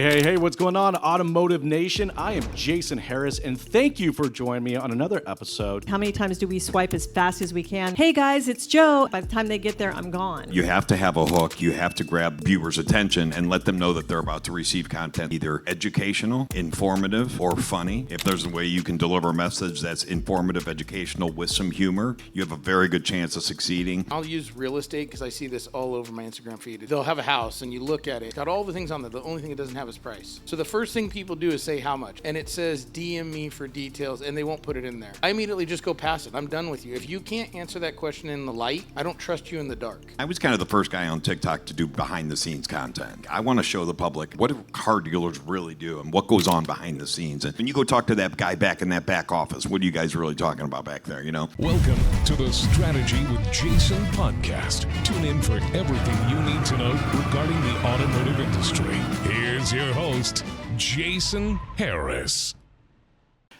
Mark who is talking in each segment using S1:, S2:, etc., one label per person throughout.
S1: Hey, what's going on, Automotive Nation? I am Jason Harris, and thank you for joining me on another episode.
S2: How many times do we swipe as fast as we can? Hey guys, it's Joe. By the time they get there, I'm gone.
S3: You have to have a hook. You have to grab viewers' attention and let them know that they're about to receive content, either educational, informative, or funny. If there's a way you can deliver a message that's informative, educational, with some humor, you have a very good chance of succeeding.
S4: I'll use real estate because I see this all over my Instagram feed. They'll have a house and you look at it, got all the things on there. The only thing it doesn't have is price. So the first thing people do is say how much. And it says DM me for details and they won't put it in there. I immediately just go past it. I'm done with you. If you can't answer that question in the light, I don't trust you in the dark.
S3: I was kind of the first guy on TikTok to do behind the scenes content. I want to show the public what do car dealers really do and what goes on behind the scenes. And when you go talk to that guy back in that back office, what are you guys really talking about back there, you know?
S5: Welcome to the Strategy with Jason podcast. Tune in for everything you need to know regarding the automotive industry. Here's your host, Jason Harris.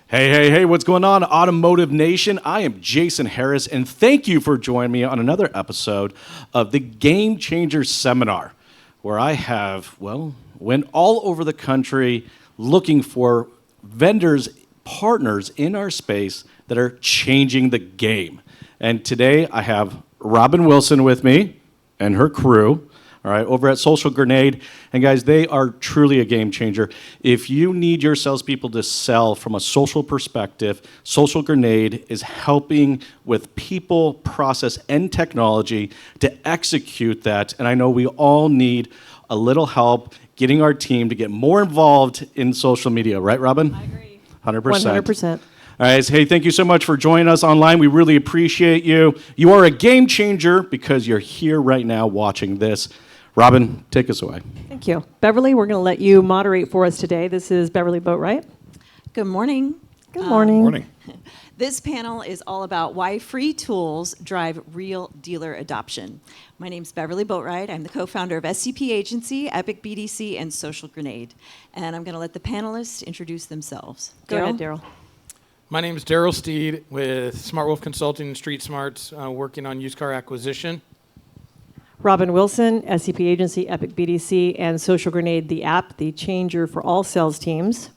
S1: Hey, what's going on, Automotive Nation? I am Jason Harris, and thank you for joining me on another episode of the Game Changer Seminar, where I went all over the country looking for vendors, partners in our space that are changing the game. And today I have Robin Wilson with me and her crew, all right, over at Social Grenade. And guys, they are truly a game changer. If you need your salespeople to sell from a social perspective, Social Grenade is helping with people, process, and technology to execute that. And I know we all need a little help getting our team to get more involved in social media. Right, Robin?
S2: I agree.
S1: 100%.
S2: 100%.
S1: All right, hey, thank you so much for joining us online. We really appreciate you. You are a game changer because you're here right now watching this. Robin, take us away.
S2: Thank you. Beverly, we're going to let you moderate for us today. This is Beverly Boatwright.
S6: Good morning.
S2: Good morning.
S3: Morning.
S6: This panel is all about why free tools drive real dealer adoption. My name is Beverly Boatwright. I'm the co-founder of SCP Agency, Epic BDC, and Social Grenade. And I'm going to let the panelists introduce themselves.
S2: Go ahead, Daryl.
S4: My name is Daryl Steed with Smart Wolf Consulting and Street Smarts, working on used car acquisition.
S2: Robin Wilson, SCP Agency, Epic BDC, and Social Grenade, the app, the changer for all sales teams.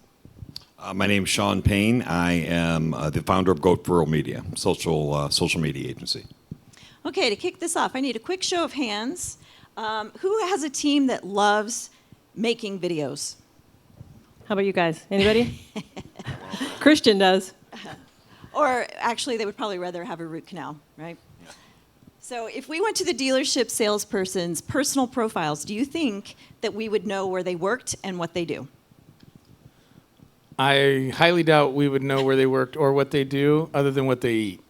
S3: My name is Sean Payne. I am the founder of Goat Rural Media, social media agency.
S6: Okay, to kick this off, I need a quick show of hands. Who has a team that loves making videos?
S2: How about you guys? Anybody? Christian does.
S6: Or actually, they would probably rather have a root canal, right? Yeah. So if we went to the dealership salesperson's personal profiles, do you think that we would know where they worked and what they do?
S4: I highly doubt we would know where they worked or what they do other than what they eat.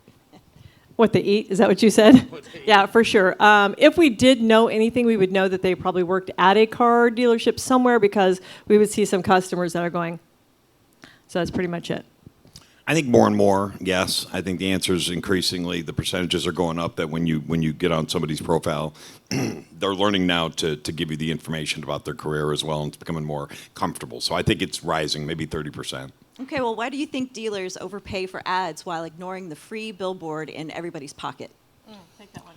S2: What they eat? Is that what you said? Yeah, for sure. If we did know anything, we would know that they probably worked at a car dealership somewhere because we would see some customers that are going. So that's pretty much it.
S3: I think more and more, yes. I think the answer is increasingly the percentages are going up that when you get on somebody's profile, they're learning now to give you the information about their career as well, and it's becoming more comfortable. So I think it's rising, maybe 30%.
S6: Okay, well, why do you think dealers overpay for ads while ignoring the free billboard in everybody's pocket?
S2: Take that one.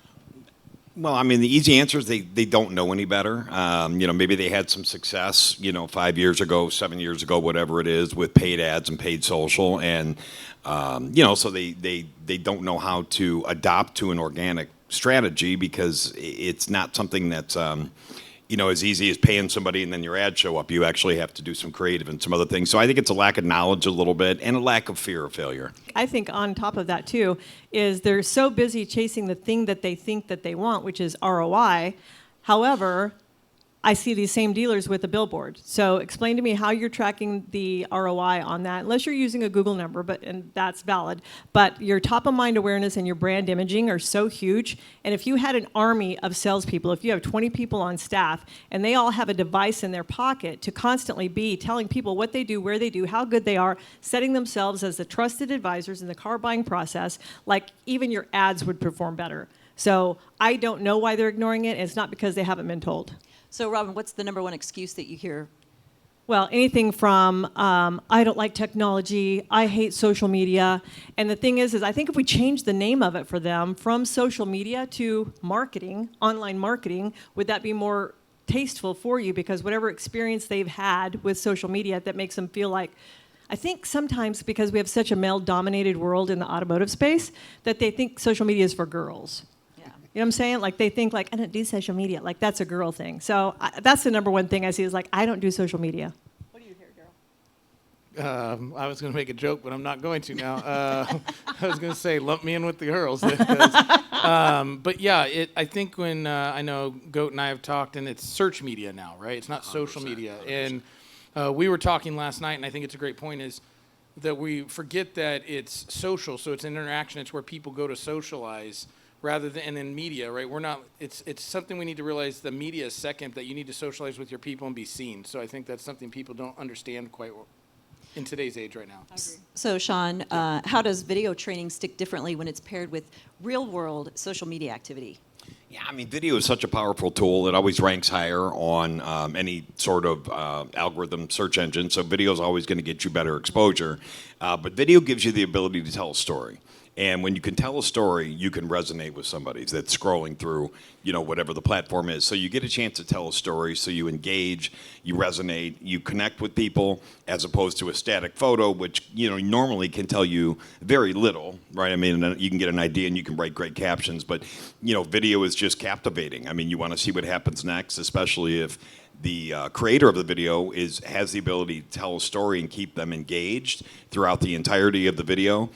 S3: Well, I mean, the easy answer is they don't know any better. Maybe they had some success, 5 years ago, 7 years ago, whatever it is, with paid ads and paid social. And, so they don't know how to adopt to an organic strategy because it's not something that's, as easy as paying somebody and then your ads show up. You actually have to do some creative and some other things. So I think it's a lack of knowledge a little bit and a lack of fear of failure.
S2: I think on top of that, too, is they're so busy chasing the thing that they think that they want, which is ROI. However, I see these same dealers with a billboard. So explain to me how you're tracking the ROI on that, unless you're using a Google number, and that's valid. But your top of mind awareness and your brand imaging are so huge. And if you had an army of salespeople, if you have 20 people on staff, and they all have a device in their pocket to constantly be telling people what they do, where they do, how good they are, setting themselves as the trusted advisors in the car buying process, like even your ads would perform better. So I don't know why they're ignoring it. It's not because they haven't been told.
S6: So, Robin, what's the number one excuse that you hear?
S2: Well, anything from I don't like technology, I hate social media. And the thing is I think if we change the name of it for them from social media to marketing, online marketing, would that be more tasteful for you because whatever experience they've had with social media that makes them feel like, I think sometimes because we have such a male-dominated world in the automotive space that they think social media is for girls.
S6: Yeah.
S2: You know what I'm saying? Like they think like, I don't do social media. Like that's a girl thing. So that's the number one thing I see is like, I don't do social media. What do you hear, Daryl?
S4: I was going to make a joke, but I'm not going to now. I was going to say, lump me in with the girls. But yeah, I think when I know Goat and I have talked, and it's search media now, right? It's not social media. 100%. And we were talking last night, and I think it's a great point, is that we forget that it's social, so it's an interaction. It's where people go to socialize rather than, and in media, right? We're not, it's something we need to realize the media is second, that you need to socialize with your people and be seen. So I think that's something people don't understand quite well in today's age right now.
S6: So, Sean, how does video training stick differently when it's paired with real-world social media activity?
S3: Yeah, I mean, video is such a powerful tool. It always ranks higher on any sort of algorithm search engine. So video is always going to get you better exposure. But video gives you the ability to tell a story. And when you can tell a story, you can resonate with somebody that's scrolling through, whatever the platform is. So you get a chance to tell a story, so you engage, you resonate, you connect with people, as opposed to a static photo, which, normally can tell you very little, right? I mean, you can get an idea and you can write great captions, but, video is just captivating. I mean, you want to see what happens next, especially if the creator of the video has the ability to tell a story and keep them engaged throughout the entirety of the video.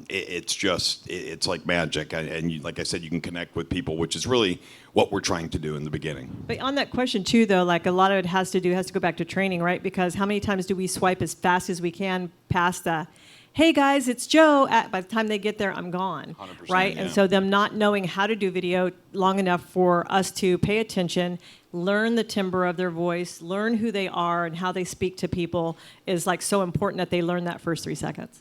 S3: It's like magic. Like I said, you can connect with people, which is really what we're trying to do in the beginning.
S2: But on that question too, though, like a lot of it has to go back to training, right? Because how many times do we swipe as fast as we can past the, hey guys, it's Joe. By the time they get there, I'm gone,
S3: 100%,
S2: right?
S3: yeah.
S2: And so them not knowing how to do video long enough for us to pay attention, learn the timbre of their voice, learn who they are and how they speak to people is like so important that they learn that first 3 seconds.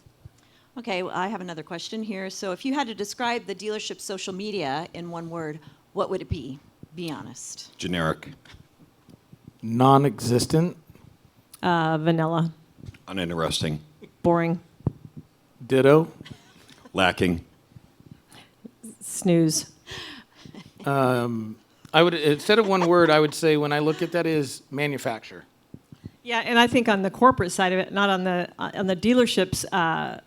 S6: Okay, well, I have another question here. So if you had to describe the dealership's social media in one word, what would it be? Be honest.
S3: Generic.
S4: Non-existent.
S2: Vanilla,
S3: Uninteresting.
S2: boring,
S4: Ditto.
S3: Lacking.
S2: snooze.
S4: I would, instead of one word, I would say when I look at that is manufacture.
S2: Yeah, and I think on the corporate side of it, not on the dealership's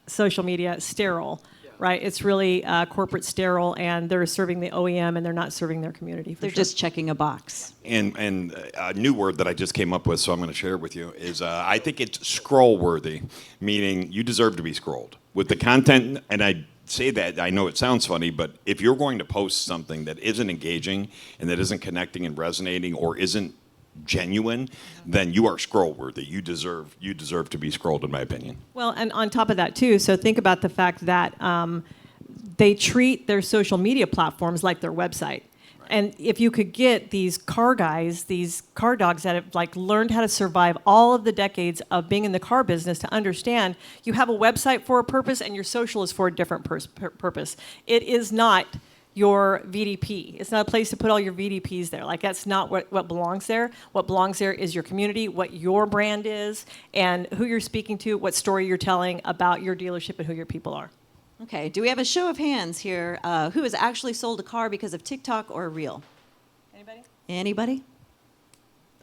S2: social media, sterile, right? It's really corporate sterile, and they're serving the OEM, and they're not serving their community.
S6: They're just checking a box.
S3: And a new word that I just came up with, so I'm going to share it with you, is I think it's scroll-worthy, meaning you deserve to be scrolled. With the content, and I say that, I know it sounds funny, but if you're going to post something that isn't engaging and that isn't connecting and resonating or isn't genuine, then you are scroll-worthy. You deserve to be scrolled, in my opinion.
S2: Well, and on top of that too, so think about the fact that they treat their social media platforms like their website. And if you could get these car guys, these car dogs that have like learned how to survive all of the decades of being in the car business to understand you have a website for a purpose and your social is for a different purpose. It is not your VDP. It's not a place to put all your VDPs there. Like that's not what belongs there. What belongs there is your community, what your brand is, and who you're speaking to, what story you're telling about your dealership and who your people are.
S6: Okay, do we have a show of hands here? Who has actually sold a car because of TikTok or Reel?
S2: Anybody?
S6: Anybody?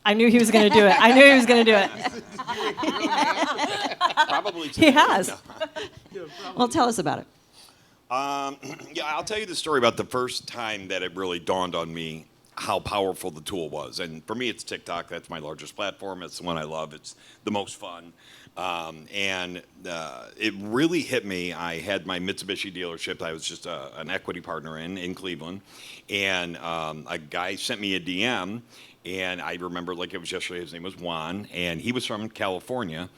S2: I knew he was going to do it. I knew he was going to do it.
S3: Probably.
S2: He has.
S6: Well, tell us about it.
S3: Yeah, I'll tell you the story about the first time that it really dawned on me how powerful the tool was. And for me, it's TikTok. That's my largest platform. It's the one I love. It's the most fun. It really hit me. I had my Mitsubishi dealership. I was just an equity partner in Cleveland. And a guy sent me a DM. And I remember like it was yesterday. His name was Juan. And he was from California.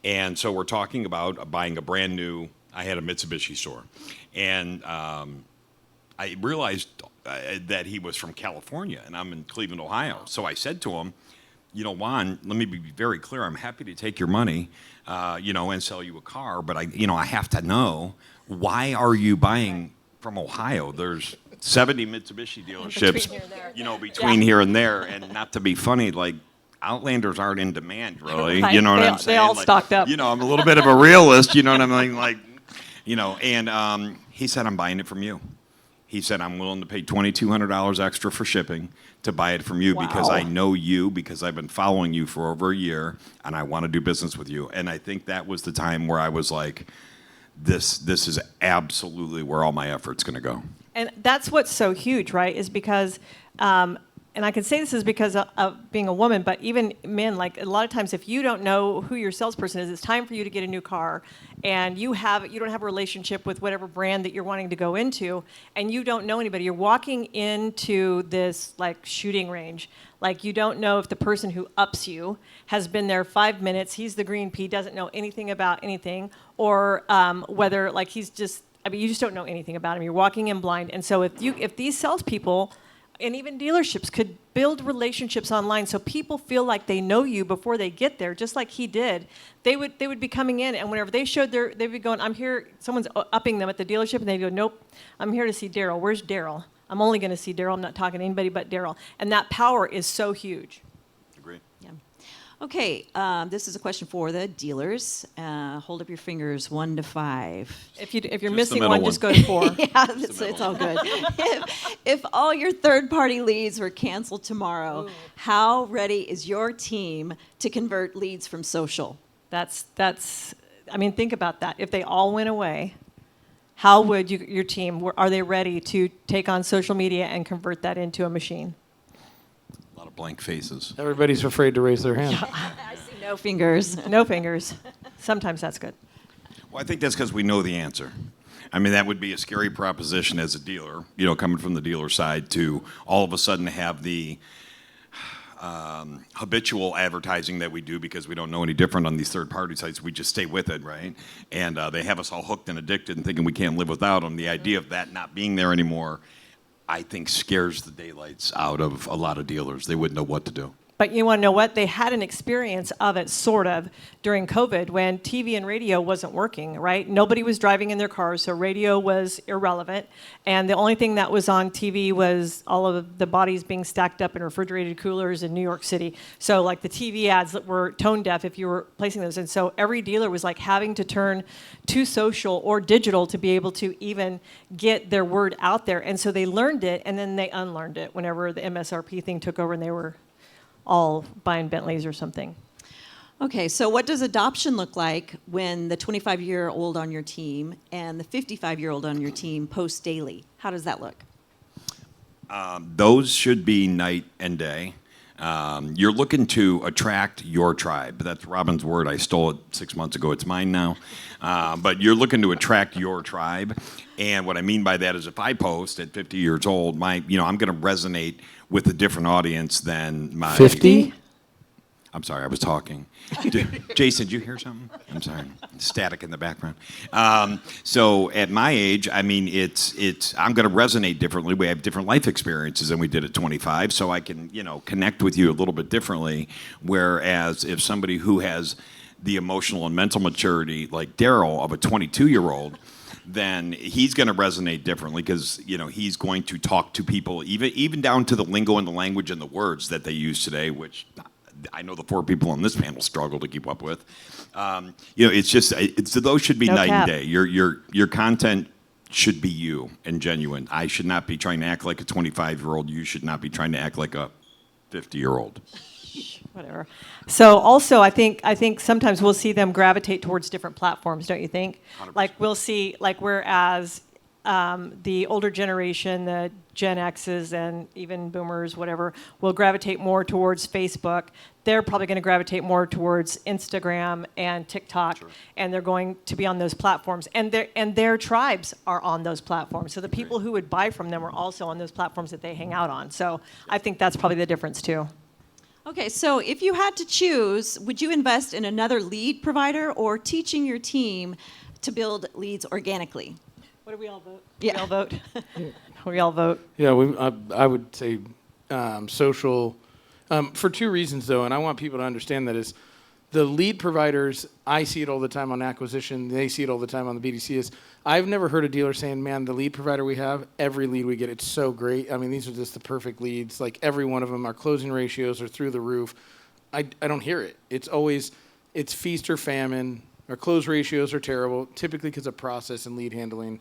S3: And so we're talking about buying a brand new, I had a Mitsubishi store. And I realized that he was from California, and I'm in Cleveland, Ohio. So I said to him, Juan, let me be very clear. I'm happy to take your money, and sell you a car, but I have to know, why are you buying from Ohio? There's 70 Mitsubishi dealerships, between here and there, and not to be funny, like, Outlanders aren't in demand, really.
S2: Right.
S3: You know what I'm saying?
S2: They all
S3: like,
S2: stocked up.
S3: I'm a little bit of a realist, you know what I mean? Like, and he said, I'm buying it from you. He said, I'm willing to pay $2,200 extra for shipping to buy it from you because
S2: Wow.
S3: I know you, because I've been following you for over a year, and I want to do business with you. And I think that was the time where I was like, this is absolutely where all my effort's going to go.
S2: And that's what's so huge, right? Is because, and I can say this is because of being a woman, but even men, like a lot of times, if you don't know who your salesperson is, it's time for you to get a new car, and you don't have a relationship with whatever brand that you're wanting to go into, and you don't know anybody. You're walking into this like shooting range, like you don't know if the person who ups you has been there 5 minutes. He's the green pea, doesn't know anything about anything, or whether like he's just. I mean, you just don't know anything about him. You're walking in blind, and so if these salespeople and even dealerships could build relationships online so people feel like they know you before they get there, just like he did, they would be coming in, and whenever they showed they'd be going, I'm here, someone's upping them at the dealership, and they'd go, nope, I'm here to see Daryl. Where's Daryl? I'm only going to see Daryl. I'm not talking to anybody but Daryl. And that power is so huge.
S3: Agree.
S6: Yeah. Okay, this is a question for the dealers. Hold up your fingers, 1 to 5.
S2: If you're
S3: the
S2: missing
S3: middle
S2: one,
S3: one.
S2: just go to 4.
S6: Yeah, it's all good. If all your third-party leads were canceled tomorrow, how ready is your team to convert leads from social?
S2: That's. I mean, think about that. If they all went away, how would your team? Are they ready to take on social media and convert that into a machine?
S3: A lot of blank faces.
S4: Everybody's afraid to raise their hand.
S6: I see no fingers.
S2: No fingers. Sometimes that's good.
S3: Well, I think that's because we know the answer. I mean, that would be a scary proposition as a dealer, coming from the dealer side to all of a sudden have the habitual advertising that we do because we don't know any different on these third-party sites. We just stay with it, right? And they have us all hooked and addicted and thinking we can't live without them. The idea of that not being there anymore, I think, scares the daylights out of a lot of dealers. They wouldn't know what to do.
S2: But you want to know what? They had an experience of it, sort of, during COVID when TV and radio wasn't working, right? Nobody was driving in their cars, so radio was irrelevant. And the only thing that was on TV was all of the bodies being stacked up in refrigerated coolers in New York City. So, like, the TV ads that were tone deaf if you were placing those. And so every dealer was, like, having to turn to social or digital to be able to even get their word out there. And so they learned it, and then they unlearned it whenever the MSRP thing took over and they were all buying Bentleys or something.
S6: Okay, so what does adoption look like when the 25-year-old on your team and the 55-year-old on your team post daily? How does that look?
S3: Those should be night and day. You're looking to attract your tribe. That's Robin's word. I stole it 6 months ago. It's mine now. But you're looking to attract your tribe. And what I mean by that is if I post at 50 years old, I'm going to resonate with a different audience than my...
S4: 50?
S3: I'm sorry, I was talking. Jason, did you hear something? I'm sorry. Static in the background. So at my age, I mean, I'm going to resonate differently. We have different life experiences than we did at 25, so I can, connect with you a little bit differently. Whereas if somebody who has the emotional and mental maturity like Daryl of a 22-year-old, then he's going to resonate differently because he's going to talk to people even down to the lingo and the language and the words that they use today, which I know the 4 people on this panel struggle to keep up with. Those should be
S2: No
S3: night
S2: cap.
S3: and day. Your content should be you and genuine. I should not be trying to act like a 25-year-old. You should not be trying to act like a 50-year-old.
S2: Whatever. So also, I think sometimes we'll see them gravitate towards different platforms, don't you think?
S3: 100%.
S2: Like we'll see, like whereas the older generation, the Gen X's and even Boomers, whatever, will gravitate more towards Facebook. They're probably going to gravitate more towards Instagram and TikTok,
S3: Sure.
S2: and they're going to be on those platforms. And their tribes are on those platforms. So the people who would buy from them are also on those platforms that they hang out on. So I think that's probably the difference too.
S6: Okay, so if you had to choose, would you invest in another lead provider or teaching your team to build leads organically?
S2: What do we all vote?
S6: Yeah.
S2: We all vote. We all vote.
S4: Yeah, I would say social, for 2 reasons, though, and I want people to understand that is the lead providers, I see it all the time on acquisition, they see it all the time on the BDC, is I've never heard a dealer saying, man, the lead provider we have, every lead we get, it's so great. I mean, these are just the perfect leads. Like, every one of them, our closing ratios are through the roof. I don't hear it. It's feast or famine. Our close ratios are terrible, typically because of process and lead handling.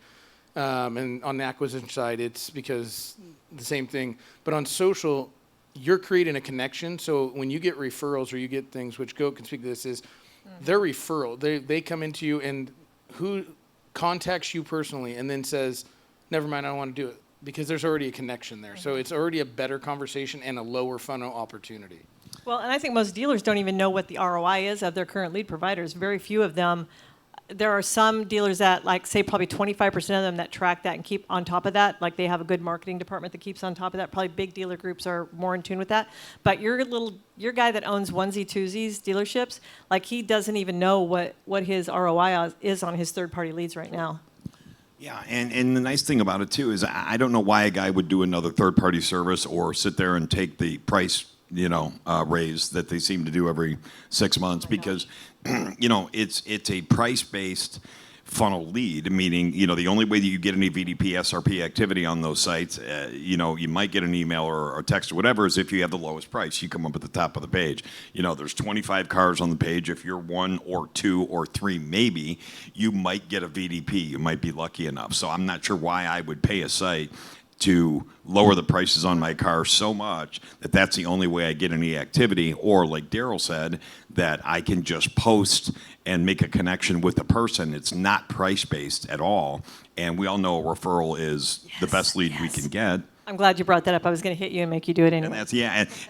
S4: And on the acquisition side, it's because the same thing. But on social, you're creating a connection. So when you get referrals or you get things, which Goat can speak to this, is their referral. They come into you, and who contacts you personally and then says, never mind, I don't want to do it. Because there's already a connection there. So it's already a better conversation and a lower funnel opportunity.
S2: Well, and I think most dealers don't even know what the ROI is of their current lead providers. Very few of them. There are some dealers that, like, say probably 25% of them that track that and keep on top of that. Like, they have a good marketing department that keeps on top of that. Probably big dealer groups are more in tune with that. But your guy that owns onesie twosies dealerships, like, he doesn't even know what his ROI is on his third-party leads right now.
S3: Yeah, and the nice thing about it too is I don't know why a guy would do another third-party service or sit there and take the price, raise that they seem to do every 6 months because, it's a price-based funnel lead, meaning, the only way that you get any VDP, SRP activity on those sites, you might get an email or a text or whatever, is if you have the lowest price. You come up at the top of the page. There's 25 cars on the page. If you're 1 or 2 or 3, maybe, you might get a VDP. You might be lucky enough. So I'm not sure why I would pay a site to lower the prices on my car so much that that's the only way I get any activity, or like Daryl said, that I can just post and make a connection with the person. It's not price-based at all, and we all know a referral is the best lead we can get.
S2: I'm glad you brought that up. I was going to hit you and make you do it anyway.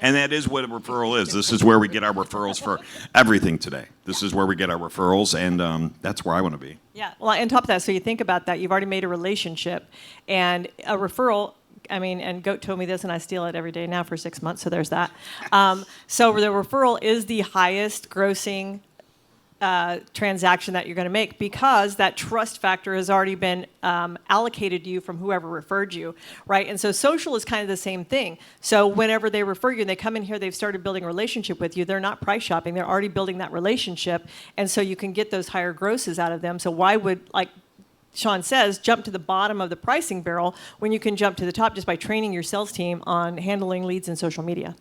S3: And that is what a referral is. This is where we get our referrals for everything today. This is where we get our referrals, and that's where I want to be.
S2: Yeah, well, on top of that, so you think about that, you've already made a relationship, and a referral, and Goat told me this, and I steal it every day now for 6 months, so there's that. So the referral is the highest grossing transaction that you're going to make because that trust factor has already been allocated to you from whoever referred you, right? And so social is kind of the same thing. So whenever they refer you and they come in here, they've started building a relationship with you. They're not price shopping. They're already building that relationship. And so you can get those higher grosses out of them. So why would, like Sean says, jump to the bottom of the pricing barrel when you can jump to the top just by training your sales team on handling leads in social media?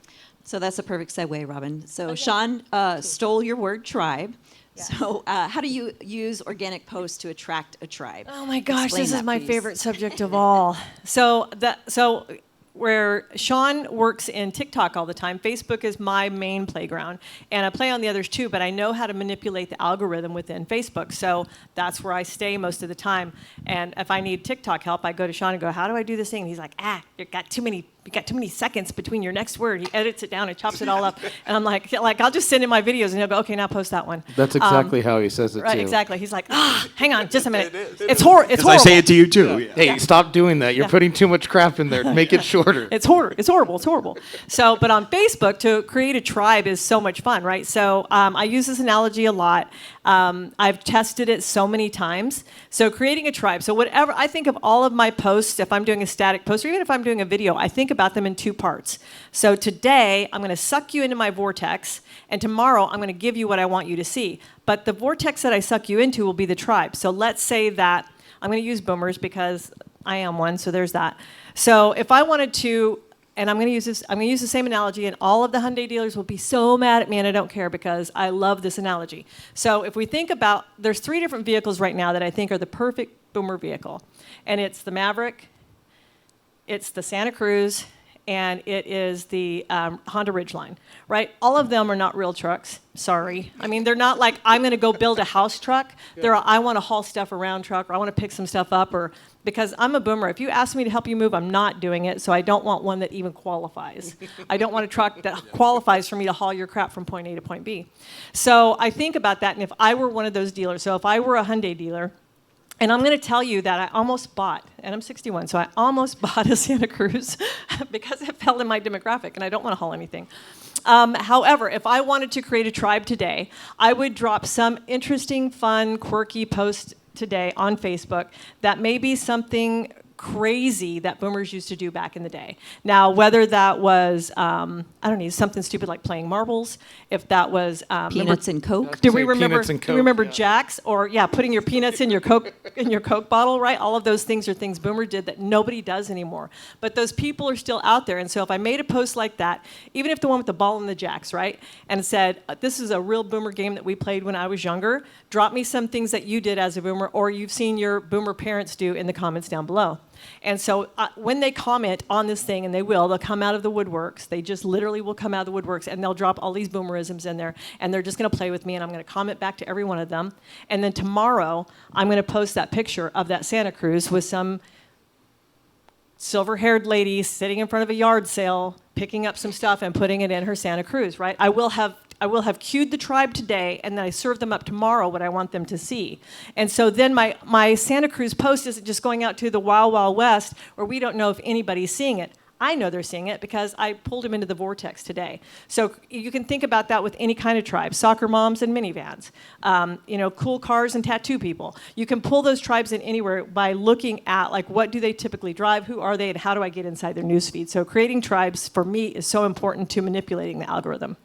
S6: So that's a perfect segue, Robin. So Sean stole your word, tribe. Yeah. So how do you use organic posts to attract a tribe?
S2: Oh my gosh,
S6: Explain
S2: this is
S6: that,
S2: my
S6: please.
S2: favorite subject of all. So where Sean works in TikTok all the time, Facebook is my main playground. And I play on the others too, but I know how to manipulate the algorithm within Facebook. So that's where I stay most of the time. And if I need TikTok help, I go to Sean and go, how do I do this thing? And he's like, you got too many seconds between your next word. He edits it down and chops it all up. And I'm like, I'll just send him my videos and he'll go, okay, now post that one.
S4: That's exactly how he says it,
S2: right,
S4: too.
S2: exactly. He's like, hang on, just a minute. It's horrible.
S3: I say it to you too. Yeah.
S4: Hey, stop doing that. You're putting too much crap in there. Make it shorter.
S2: It's horrible. So, but on Facebook, to create a tribe is so much fun, right? So I use this analogy a lot. I've tested it so many times. So creating a tribe. So whatever, I think of all of my posts, if I'm doing a static post, or even if I'm doing a video, I think about them in 2 parts. So today, I'm going to suck you into my vortex, and tomorrow, I'm going to give you what I want you to see. But the vortex that I suck you into will be the tribe. So let's say that, I'm going to use boomers because I am one, so there's that. So if I wanted to, and I'm going to use the same analogy, and all of the Hyundai dealers will be so mad at me, and I don't care because I love this analogy. So if we think about, there's 3 different vehicles right now that I think are the perfect boomer vehicle. And it's the Maverick, it's the Santa Cruz, and it is the Honda Ridgeline, right? All of them are not real trucks. Sorry. I mean, they're not like, I'm going to go build a house truck. They're I want to haul stuff around truck, or I want to pick some stuff up, or because I'm a boomer. If you ask me to help you move, I'm not doing it, so I don't want one that even qualifies. I don't want a truck that qualifies for me to haul your crap from point A to point B. So I think about that, and if I were one of those dealers, so if I were a Hyundai dealer, and I'm going to tell you that I almost bought, and I'm 61, so I almost bought a Santa Cruz because it fell in my demographic, and I don't want to haul anything. However, if I wanted to create a tribe today, I would drop some interesting, fun, quirky post today on Facebook that may be something crazy that boomers used to do back in the day. Now, whether that was, I don't know, something stupid like playing marbles, if that was
S6: Peanuts and Coke.
S2: do we
S4: Say
S2: remember?
S4: peanuts and
S2: Do we
S4: Coke,
S2: remember
S4: yeah.
S2: Jacks or putting your peanuts in your Coke bottle, right? All of those things are things Boomer did that nobody does anymore. But those people are still out there, and so if I made a post like that, even if the one with the ball and the Jacks, right, and said this is a real Boomer game that we played when I was younger, drop me some things that you did as a Boomer or you've seen your Boomer parents do in the comments down below. And so when they comment on this thing, and they'll come out of the woodworks. They just literally will come out of the woodworks, and they'll drop all these boomerisms in there, and they're just going to play with me, and I'm going to comment back to every one of them. And then tomorrow, I'm going to post that picture of that Santa Cruz with some silver-haired lady sitting in front of a yard sale, picking up some stuff and putting it in her Santa Cruz, right? I will have cued the tribe today, and then I serve them up tomorrow what I want them to see. And so then my Santa Cruz post isn't just going out to the Wild Wild West where we don't know if anybody's seeing it. I know they're seeing it because I pulled them into the vortex today. So you can think about that with any kind of tribe, soccer moms and minivans, cool cars and tattoo people. You can pull those tribes in anywhere by looking at like what do they typically drive, who are they, and how do I get inside their newsfeed. So creating tribes for me is so important to manipulating the algorithm.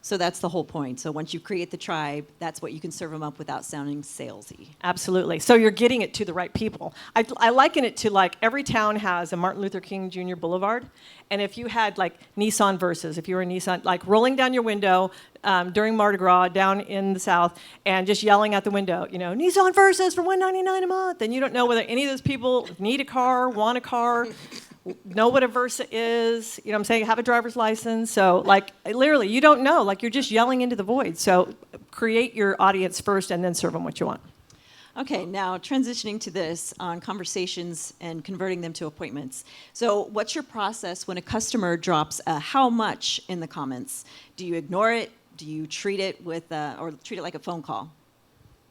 S6: So that's the whole point. So once you create the tribe, that's what you can serve them up without sounding salesy.
S2: Absolutely. So you're getting it to the right people. I liken it to like every town has a Martin Luther King Jr. Boulevard. And if you had like Nissan Versas, if you were a Nissan, like rolling down your window during Mardi Gras down in the South and just yelling out the window, Nissan Versas for $199 a month. And you don't know whether any of those people need a car, want a car, know what a Versa is, I'm saying, have a driver's license. So like literally you don't know, like you're just yelling into the void. So create your audience first and then serve them what you want.
S6: Okay, now transitioning to this on conversations and converting them to appointments. So what's your process when a customer drops a how much in the comments? Do you ignore it? Do you treat it or treat it like a phone call?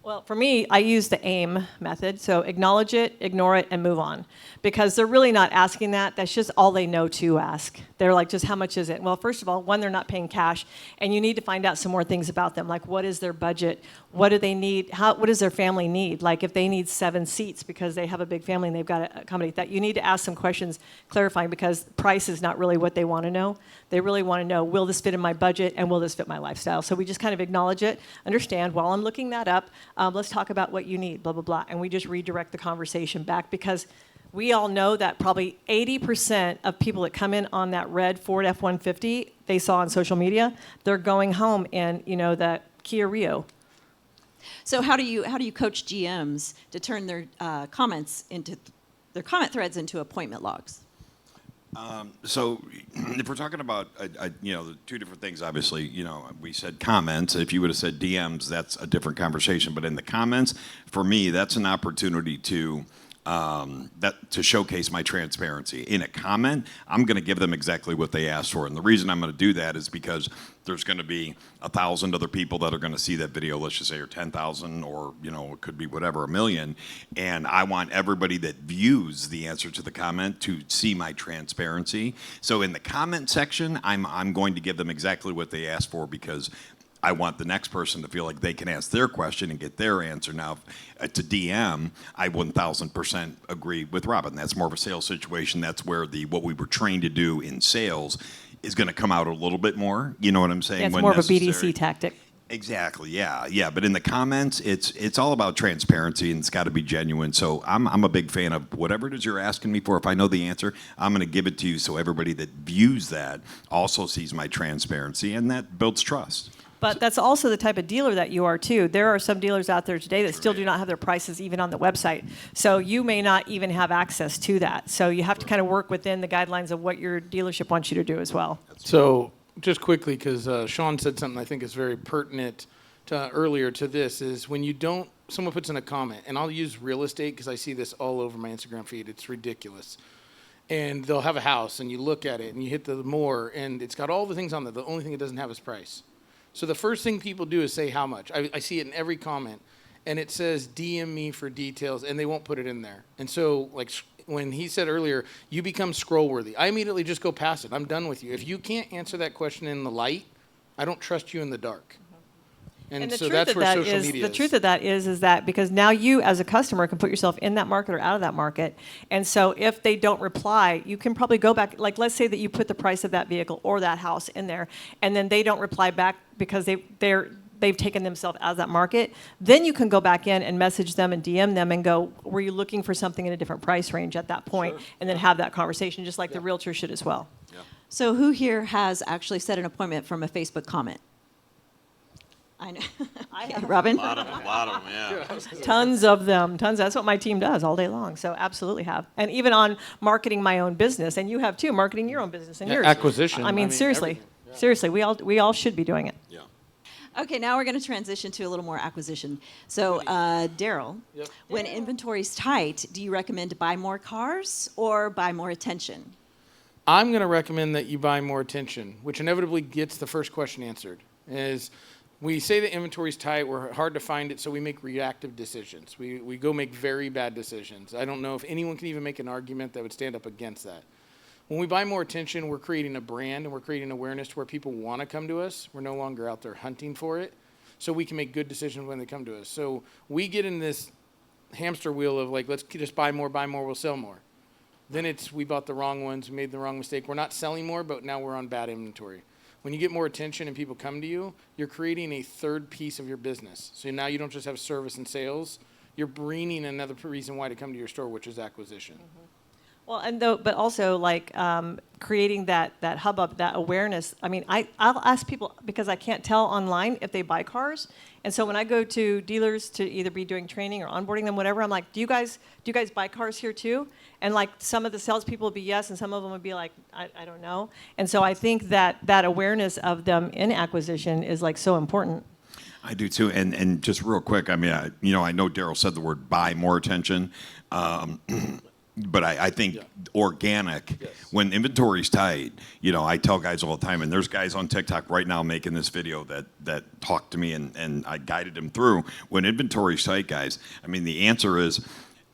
S2: Well, for me, I use the AIM method. So acknowledge it, ignore it, and move on. Because they're really not asking that. That's just all they know to ask. They're like, just how much is it? Well, first of all, one, they're not paying cash. And you need to find out some more things about them. Like, what is their budget? What do they need? What does their family need? Like, if they need 7 seats because they have a big family and they've got to accommodate that, you need to ask some questions clarifying because price is not really what they want to know. They really want to know, will this fit in my budget and will this fit my lifestyle? So we just kind of acknowledge it, understand, while I'm looking that up, let's talk about what you need, blah, blah, blah. And we just redirect the conversation back because we all know that probably 80% of people that come in on that red Ford F-150 they saw on social media, they're going home in, that Kia Rio.
S6: So how do you coach GMs to turn their comments into their comment threads into appointment logs?
S3: So if we're talking about, the two different things, obviously, we said comments. If you would have said DMs, that's a different conversation. But in the comments, for me, that's an opportunity to showcase my transparency. In a comment, I'm going to give them exactly what they asked for. And the reason I'm going to do that is because there's going to be 1,000 other people that are going to see that video, let's just say, or 10,000, or, it could be whatever, 1 million. And I want everybody that views the answer to the comment to see my transparency. So in the comment section, I'm going to give them exactly what they asked for because I want the next person to feel like they can ask their question and get their answer. Now, to DM, I 1,000% agree with Robin. That's more of a sales situation. That's where what we were trained to do in sales is going to come out a little bit more. You know what I'm saying?
S2: Yeah, it's
S3: when
S2: more
S3: necessary.
S2: of a BDC tactic.
S3: Exactly. Yeah. But in the comments, it's all about transparency and it's got to be genuine. So I'm a big fan of whatever it is you're asking me for. If I know the answer, I'm going to give it to you so everybody that views that also sees my transparency, and that builds trust.
S2: But that's also the type of dealer that you are, too. There are some dealers out there today that still do not have their prices even on the website. So you may not even have access to that. So you have to kind of work within the guidelines of what your dealership wants you to do as well.
S4: So just quickly, because Sean said something I think is very pertinent earlier to this, is when someone puts in a comment, and I'll use real estate because I see this all over my Instagram feed. It's ridiculous. And they'll have a house, and you look at it, and you hit the more, and it's got all the things on there. The only thing it doesn't have is price. So the first thing people do is say how much. I see it in every comment, and it says DM me for details, and they won't put it in there. And so, like when he said earlier, you become scroll worthy. I immediately just go past it. I'm done with you. If you can't answer that question in the light, I don't trust you in the dark.
S2: And the
S4: so
S2: truth
S4: that's
S2: of
S4: where
S2: that
S4: social
S2: is
S4: media
S2: the truth of that is that because now you as a customer can put yourself in that market or out of that market, and so if they don't reply, you can probably go back. Like let's say that you put the price of that vehicle or that house in there, and then they don't reply back because they've taken themselves out of that market. Then you can go back in and message them and DM them and go, were you looking for something in a different price range at that point? And then have that conversation, just like the realtor should as well.
S6: So who here has actually set an appointment from a Facebook comment? I know. Okay, Robin?
S3: A lot of them, yeah.
S2: Tons of them, tons. That's what my team does all day long. So absolutely have. And even on marketing my own business, and you have too, marketing your own business and yours.
S4: Acquisition.
S2: I mean, seriously, seriously, we all should be doing it.
S3: Yeah.
S6: Okay, now we're going to transition to a little more acquisition. So, Daryl, when inventory's tight, do you recommend to buy more cars or buy more attention?
S4: I'm going to recommend that you buy more attention, which inevitably gets the first question answered. Is we say the inventory's tight, we're hard to find it, so we make reactive decisions. We go make very bad decisions. I don't know if anyone can even make an argument that would stand up against that. When we buy more attention, we're creating a brand and we're creating awareness to where people want to come to us. We're no longer out there hunting for it, so we can make good decisions when they come to us. So we get in this hamster wheel of like, let's just buy more, we'll sell more. Then it's we bought the wrong ones, we made the wrong mistake. We're not selling more, but now we're on bad inventory. When you get more attention and people come to you, you're creating a third piece of your business. So now you don't just have service and sales, you're bringing another reason why to come to your store, which is acquisition.
S2: Well, but also like creating that hubbub, that awareness. I mean, I'll ask people because I can't tell online if they buy cars, and so when I go to dealers to either be doing training or onboarding them, whatever, I'm like, do you guys buy cars here too? And like some of the salespeople would be yes, and some of them would be like, I don't know. And so I think that awareness of them in acquisition is like so important.
S3: I do too, and just real quick, I mean, I know Daryl said the word buy more attention. But I think organic, when inventory's tight, I tell guys all the time, and there's guys on TikTok right now making this video that talk to me, and I guided them through. When inventory's tight, guys, I mean, the answer is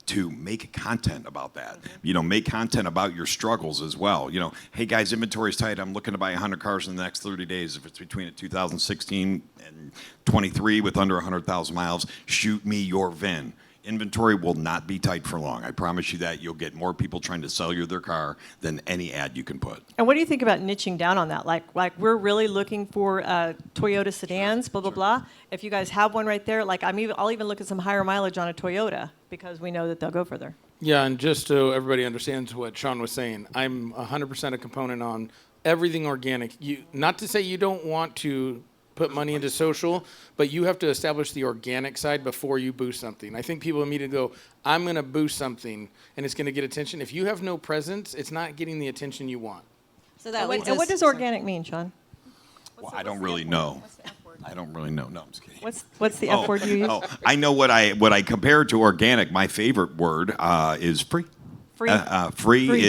S3: to make content about that. Make content about your struggles as well. Hey guys, inventory's tight. I'm looking to buy 100 cars in the next 30 days. If it's between a 2016 and 23 with under 100,000 miles, shoot me your VIN. Inventory will not be tight for long. I promise you that. You'll get more people trying to sell you their car than any ad you can put.
S2: And what do you think about niching down on that? Like we're really looking for Toyota sedans, blah, blah, blah. If you guys have one right there, like I'll even look at some higher mileage on a Toyota because we know that they'll go further.
S4: Yeah, and just so everybody understands what Sean was saying, I'm 100% a component on everything organic. Not to say you don't want to put money into social, but you have to establish the organic side before you boost something. I think people immediately go, I'm going to boost something, and it's going to get attention. If you have no presence, it's not getting the attention you want.
S6: So that
S2: And what does organic mean, Sean?
S3: Well, I don't really know. I don't really know. No, I'm just kidding.
S2: What's the F word you use?
S3: I know what I compare to organic. My favorite word is free.
S2: Free.
S3: Free.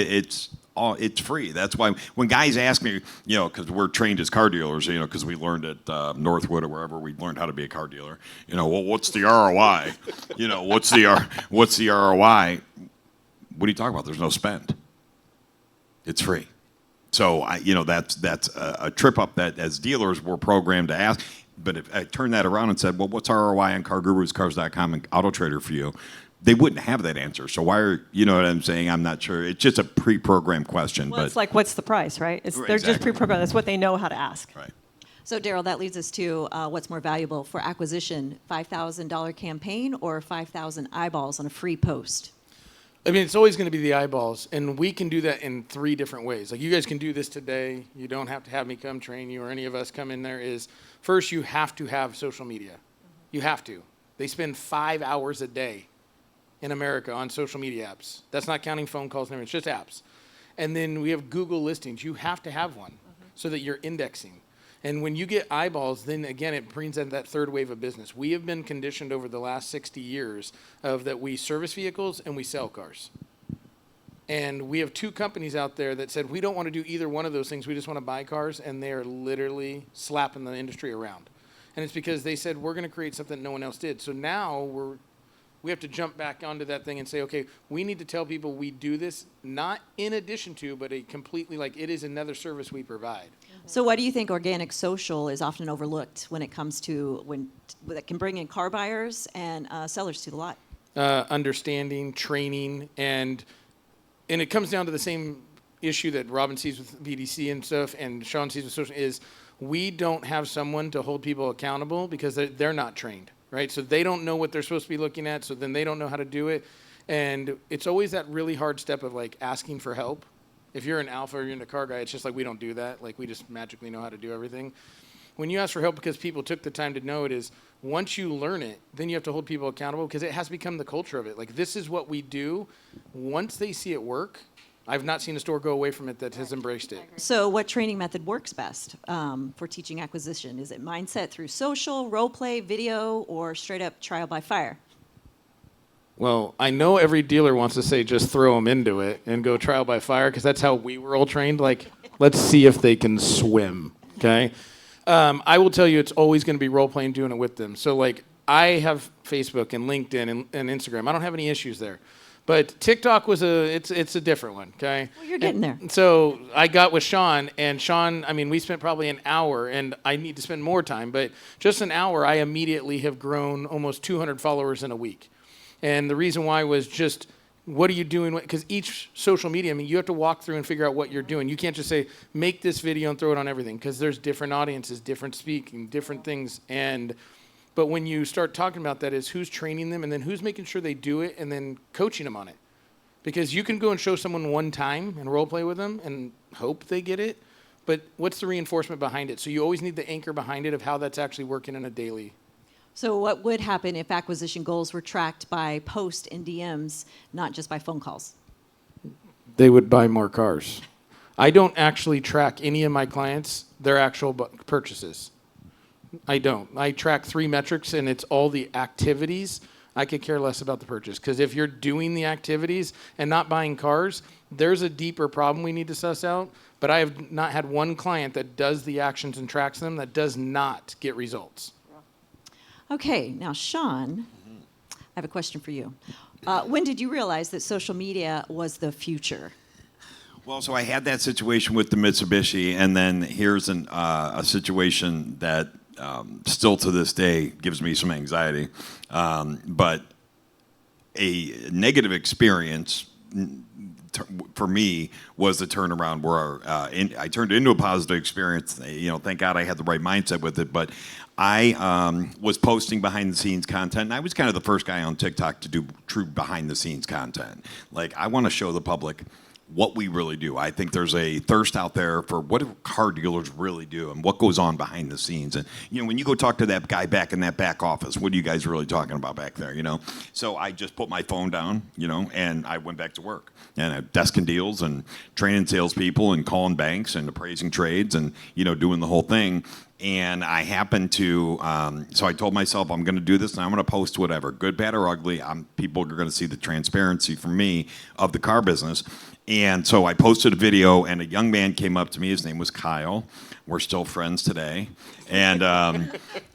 S3: It's free. That's why when guys ask me, because we're trained as car dealers, because we learned at Northwood or wherever we learned how to be a car dealer. Well, what's the ROI? What's the ROI? What are you talking about? There's no spend. It's free. So that's a trip up that as dealers we're programmed to ask. But if I turned that around and said, well, what's ROI on CarGurusCars.com and AutoTrader for you? They wouldn't have that answer. So why are, you know what I'm saying? I'm not sure. It's just a pre-programmed question.
S2: Well,
S3: but
S2: it's like, what's the price, right? They're just pre-programmed. That's what they know how to ask.
S3: Right.
S6: So, Daryl, that leads us to what's more valuable for acquisition, $5,000 campaign or 5,000 eyeballs on a free post?
S4: I mean, it's always going to be the eyeballs, and we can do that in 3 different ways. Like, you guys can do this today. You don't have to have me come train you or any of us come in there. First, you have to have social media. You have to. They spend 5 hours a day in America on social media apps. That's not counting phone calls and everything. It's just apps. And then we have Google listings. You have to have one so that you're indexing. And when you get eyeballs, then again, it brings in that third wave of business. We have been conditioned over the last 60 years of that we service vehicles and we sell cars. And we have 2 companies out there that said, we don't want to do either one of those things. We just want to buy cars. And they are literally slapping the industry around. And it's because they said, we're going to create something no one else did. So now we have to jump back onto that thing and say, okay, we need to tell people we do this not in addition to, but a completely, like, it is another service we provide.
S6: So why do you think organic social is often overlooked when it comes to that can bring in car buyers and sellers to the lot?
S4: Understanding, training, and it comes down to the same issue that Robin sees with BDC and stuff, and Sean sees with social, is we don't have someone to hold people accountable because they're not trained, right? So they don't know what they're supposed to be looking at, so then they don't know how to do it. And it's always that really hard step of like asking for help. If you're an alpha or you're in a car guy, it's just like we don't do that. Like we just magically know how to do everything. When you ask for help because people took the time to know it, is once you learn it, then you have to hold people accountable because it has to become the culture of it. Like this is what we do. Once they see it work, I've not seen a store go away from it that has embraced it.
S6: So what training method works best for teaching acquisition? Is it mindset through social, role play, video, or straight up trial by fire?
S4: Well, I know every dealer wants to say just throw them into it and go trial by fire because that's how we were all trained. Like, let's see if they can swim, okay? I will tell you it's always going to be role-playing, doing it with them. So, like, I have Facebook and LinkedIn and Instagram. I don't have any issues there. But TikTok was it's a different one, okay?
S6: Well, you're getting there.
S4: So I got with Sean, and Sean, I mean, we spent probably an hour, and I need to spend more time, but just an hour, I immediately have grown almost 200 followers in a week. And the reason why was just, what are you doing? Because each social media, I mean, you have to walk through and figure out what you're doing. You can't just say, make this video and throw it on everything, because there's different audiences, different speaking, different things. But when you start talking about that is who's training them and then who's making sure they do it and then coaching them on it. Because you can go and show someone one time and role play with them and hope they get it, but what's the reinforcement behind it? So you always need the anchor behind it of how that's actually working in a daily.
S6: So what would happen if acquisition goals were tracked by post and DMs, not just by phone calls?
S4: They would buy more cars. I don't actually track any of my clients, their actual purchases. I don't. I track 3 metrics, and it's all the activities. I could care less about the purchase, because if you're doing the activities and not buying cars, there's a deeper problem we need to suss out. But I have not had one client that does the actions and tracks them that does not get results.
S6: Okay, now Sean, I have a question for you. When did you realize that social media was the future?
S3: Well, so I had that situation with the Mitsubishi, and then here's a situation that still to this day gives me some anxiety. But a negative experience for me was the turnaround where I turned it into a positive experience. Thank God I had the right mindset with it. But I was posting behind-the-scenes content, and I was kind of the first guy on TikTok to do true behind-the-scenes content. Like, I want to show the public what we really do. I think there's a thirst out there for what do car dealers really do and what goes on behind the scenes. And, when you go talk to that guy back in that back office, what are you guys really talking about back there, So I just put my phone down, and I went back to work. And I'm desking deals and training salespeople and calling banks and appraising trades and, doing the whole thing. And I happened to, so I told myself I'm going to do this and I'm going to post whatever, good, bad, or ugly. People are going to see the transparency from me of the car business. And so I posted a video, and a young man came up to me. His name was Kyle. We're still friends today, and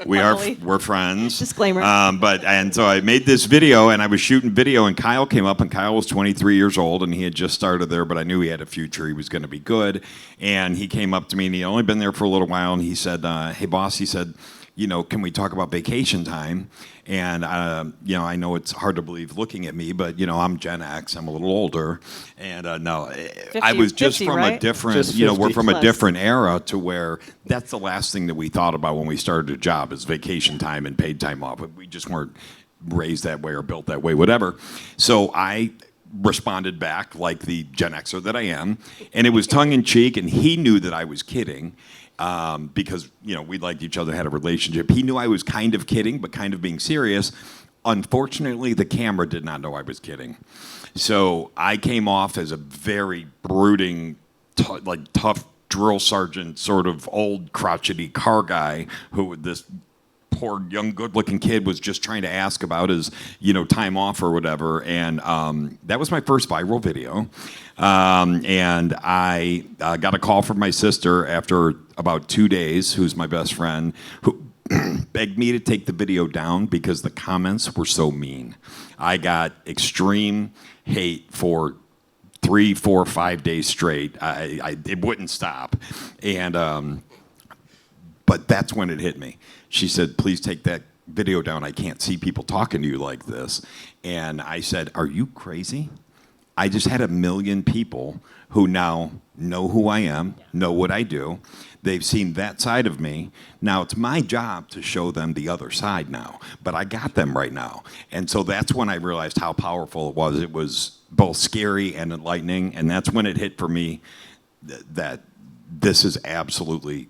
S3: we're friends.
S6: Disclaimer.
S3: And so I made this video, and I was shooting video, and Kyle came up, and Kyle was 23 years old, and he had just started there, but I knew he had a future. He was going to be good, and he came up to me, and he'd only been there for a little while, and he said, "Hey, boss," he said, can we talk about vacation time? And, I know it's hard to believe looking at me, but, I'm Gen X. I'm a little older. And, no,
S2: 50,
S3: I was just
S2: 50,
S3: from
S2: right?
S3: a different,
S4: Just
S3: we're
S4: 50
S3: from a
S6: plus.
S3: different era to where that's the last thing that we thought about when we started a job is vacation time and paid time off. We just weren't raised that way or built that way, whatever. So I responded back like the Gen Xer that I am. And it was tongue in cheek, and he knew that I was kidding. Because, we liked each other, had a relationship. He knew I was kind of kidding, but kind of being serious. Unfortunately, the camera did not know I was kidding. So I came off as a very brooding, tough drill sergeant, sort of old crotchety car guy who this poor young good-looking kid was just trying to ask about his, time off or whatever. And that was my first viral video. And I got a call from my sister after about 2 days, who's my best friend, who begged me to take the video down because the comments were so mean. I got extreme hate for 3, 4, 5 days straight. It wouldn't stop. And but that's when it hit me. She said, please take that video down. I can't see people talking to you like this. And I said, are you crazy? I just had 1 million people who now know who I am, know what I do. They've seen that side of me. Now it's my job to show them the other side now, but I got them right now. And so that's when I realized how powerful it was. It was both scary and enlightening, and that's when it hit for me that this is absolutely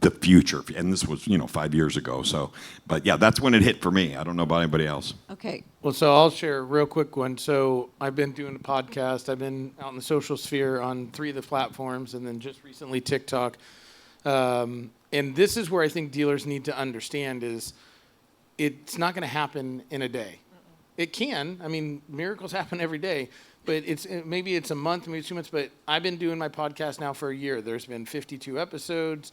S3: the future. And this was, 5 years ago. So, but yeah, that's when it hit for me. I don't know about anybody else.
S6: Okay.
S4: Well, so I'll share a real quick one. So I've been doing a podcast. I've been out in the social sphere on 3 of the platforms, and then just recently TikTok. And this is where I think dealers need to understand is it's not going to happen in a day. It can. I mean, miracles happen every day. But maybe it's a month, maybe 2 months. But I've been doing my podcast now for a year. There's been 52 episodes.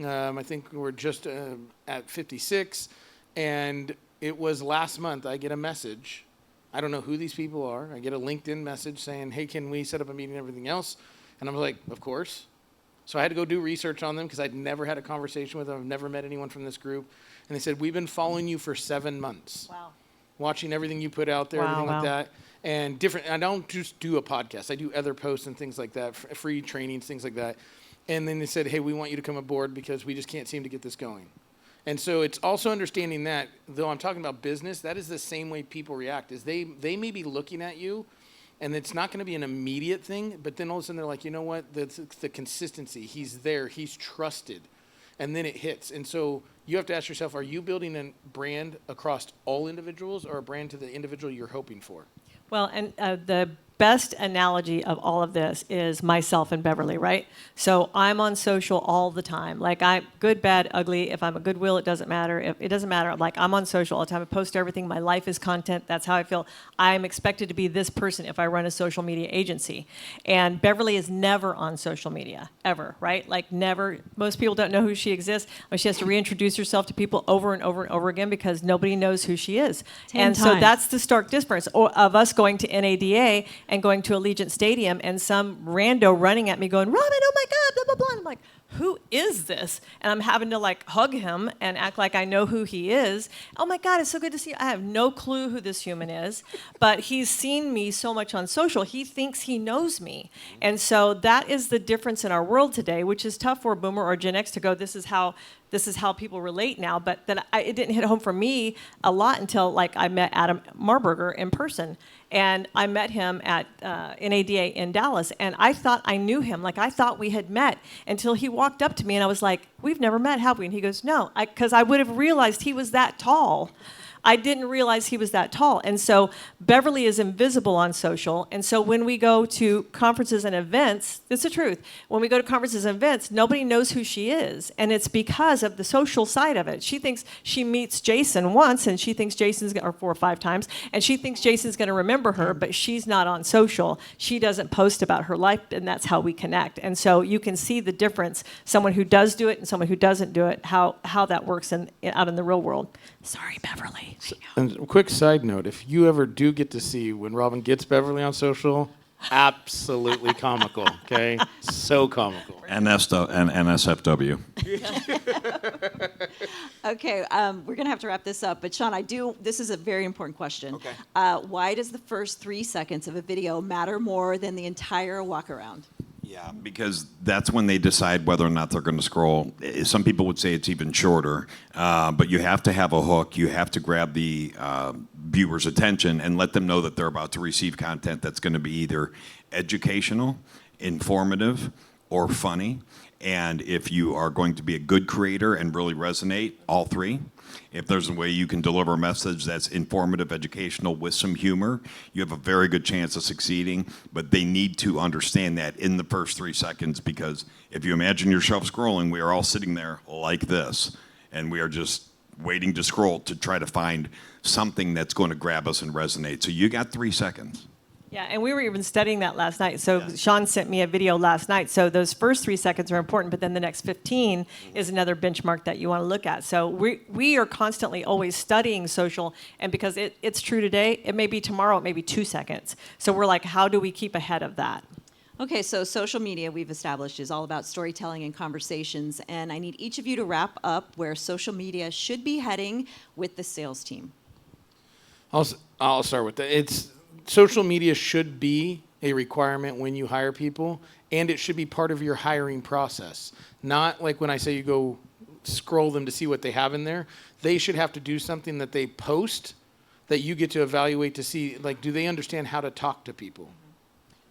S4: I think we're just at 56. And it was last month I get a message. I don't know who these people are. I get a LinkedIn message saying, hey, can we set up a meeting and everything else? And I'm like, of course. So I had to go do research on them because I'd never had a conversation with them. I've never met anyone from this group. And they said, we've been following you for 7 months.
S2: Wow.
S4: Watching everything you put out there, everything like that. And I don't just do a podcast. I do other posts and things like that, free trainings, things like that. And then they said, hey, we want you to come aboard because we just can't seem to get this going. And so it's also understanding that, though I'm talking about business, that is the same way people react, is they may be looking at you, and it's not going to be an immediate thing, but then all of a sudden they're like, you know what, the consistency, he's there, he's trusted, and then it hits. And so you have to ask yourself, are you building a brand across all individuals or a brand to the individual you're hoping for?
S2: Well, and the best analogy of all of this is myself and Beverly, right? So I'm on social all the time. Like I'm good, bad, ugly. If I'm a Goodwill, it doesn't matter. If it doesn't matter. Like I'm on social all the time. I post everything. My life is content. That's how I feel. I'm expected to be this person if I run a social media agency. And Beverly is never on social media, ever, right? Like never. Most people don't know who she exists. She has to reintroduce herself to people over and over and over again because nobody knows who she is.
S6: 10
S2: and so
S6: times.
S2: that's the stark difference of us going to NADA and going to Allegiant Stadium and some rando running at me going, Robin, oh my God, blah, blah, blah. And I'm like, who is this? And I'm having to like hug him and act like I know who he is. Oh my God, it's so good to see you. I have no clue who this human is, but he's seen me so much on social. He thinks he knows me. And so that is the difference in our world today, which is tough for a boomer or Gen X to go, this is how people relate now. But it didn't hit home for me a lot until like I met Adam Marburger in person. And I met him at NADA in Dallas, and I thought I knew him. Like, I thought we had met until he walked up to me, and I was like, we've never met, have we? And he goes, no, because I would have realized he was that tall. I didn't realize he was that tall. And so Beverly is invisible on social. And so when we go to conferences and events, it's the truth. When we go to conferences and events, nobody knows who she is. And it's because of the social side of it. She thinks she meets Jason once, and she thinks or 4 or 5 times, and she thinks Jason's going to remember her, but she's not on social. She doesn't post about her life, and that's how we connect. And so you can see the difference, someone who does do it and someone who doesn't do it, how that works out in the real world. Sorry, Beverly.
S4: And a quick side note, if you ever do get to see when Robin gets Beverly on social, absolutely comical, okay? So comical.
S3: NSFW.
S6: Okay, we're going to have to wrap this up. But Sean, this is a very important question.
S3: Okay.
S6: Why does the first 3 seconds of a video matter more than the entire walk around?
S3: Yeah, because that's when they decide whether or not they're going to scroll. Some people would say it's even shorter, but you have to have a hook. You have to grab the viewer's attention and let them know that they're about to receive content that's going to be either educational, informative, or funny. And if you are going to be a good creator and really resonate, all 3. If there's a way you can deliver a message that's informative, educational, with some humor, you have a very good chance of succeeding. But they need to understand that in the first 3 seconds, because if you imagine yourself scrolling, we are all sitting there like this, and we are just waiting to scroll to try to find something that's going to grab us and resonate. So you got 3 seconds.
S2: Yeah, and we were even studying that last night. So Sean sent me a video last night. So those first 3 seconds are important, but then the next 15 is another benchmark that you want to look at. So we are constantly always studying social, and because it's true today, it may be tomorrow, it may be 2 seconds. So we're like, how do we keep ahead of that?
S6: Okay, so social media we've established is all about storytelling and conversations, and I need each of you to wrap up where social media should be heading with the sales team.
S4: I'll start with that. Social media should be a requirement when you hire people, and it should be part of your hiring process. Not like when I say you go scroll them to see what they have in there. They should have to do something that they post that you get to evaluate to see, like, do they understand how to talk to people?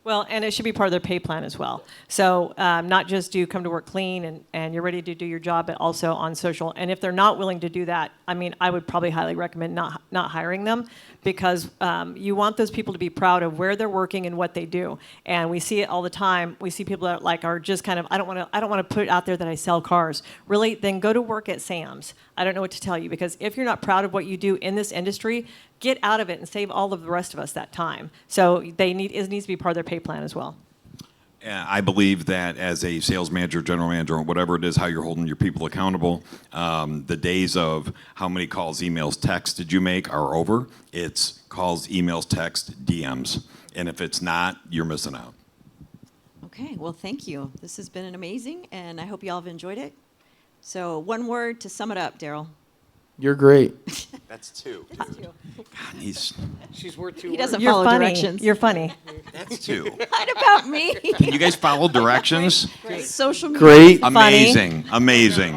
S2: Well, and it should be part of their pay plan as well. So not just do you come to work clean and you're ready to do your job, but also on social. And if they're not willing to do that, I mean, I would probably highly recommend not hiring them, because you want those people to be proud of where they're working and what they do. And we see it all the time. We see people that are just kind of, I don't want to put it out there that I sell cars. Really, then go to work at Sam's. I don't know what to tell you, because if you're not proud of what you do in this industry, get out of it and save all of the rest of us that time. So it needs to be part of their pay plan as well.
S3: I believe that as a sales manager, general manager, or whatever it is, how you're holding your people accountable, the days of how many calls, emails, texts did you make are over. It's calls, emails, text, DMs. And if it's not, you're missing out.
S6: Okay, well, thank you. This has been amazing, and I hope you all have enjoyed it. So one word to sum it up, Daryl.
S4: You're great.
S7: That's 2.
S4: She's worth 2
S6: He
S4: words.
S6: doesn't
S2: You're
S6: follow
S2: funny.
S6: directions.
S2: You're funny.
S3: That's 2.
S6: What about me?
S3: Can you guys follow directions?
S6: Social media.
S4: Great.
S3: Amazing. Amazing.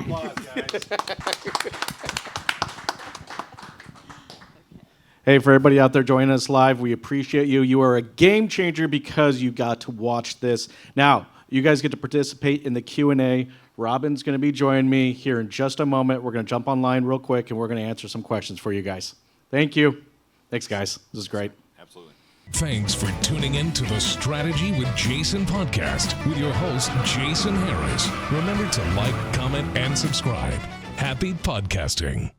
S1: Hey, for everybody out there joining us live, we appreciate you. You are a game changer because you got to watch this. Now, you guys get to participate in the Q&A. Robin's going to be joining me here in just a moment. We're going to jump online real quick, and we're going to answer some questions for you guys. Thank you. Thanks, guys. This is great.
S3: Absolutely.
S5: Thanks for tuning in to the Strategy with Jason podcast with your host, Jason Harris. Remember to like, comment, and subscribe. Happy podcasting.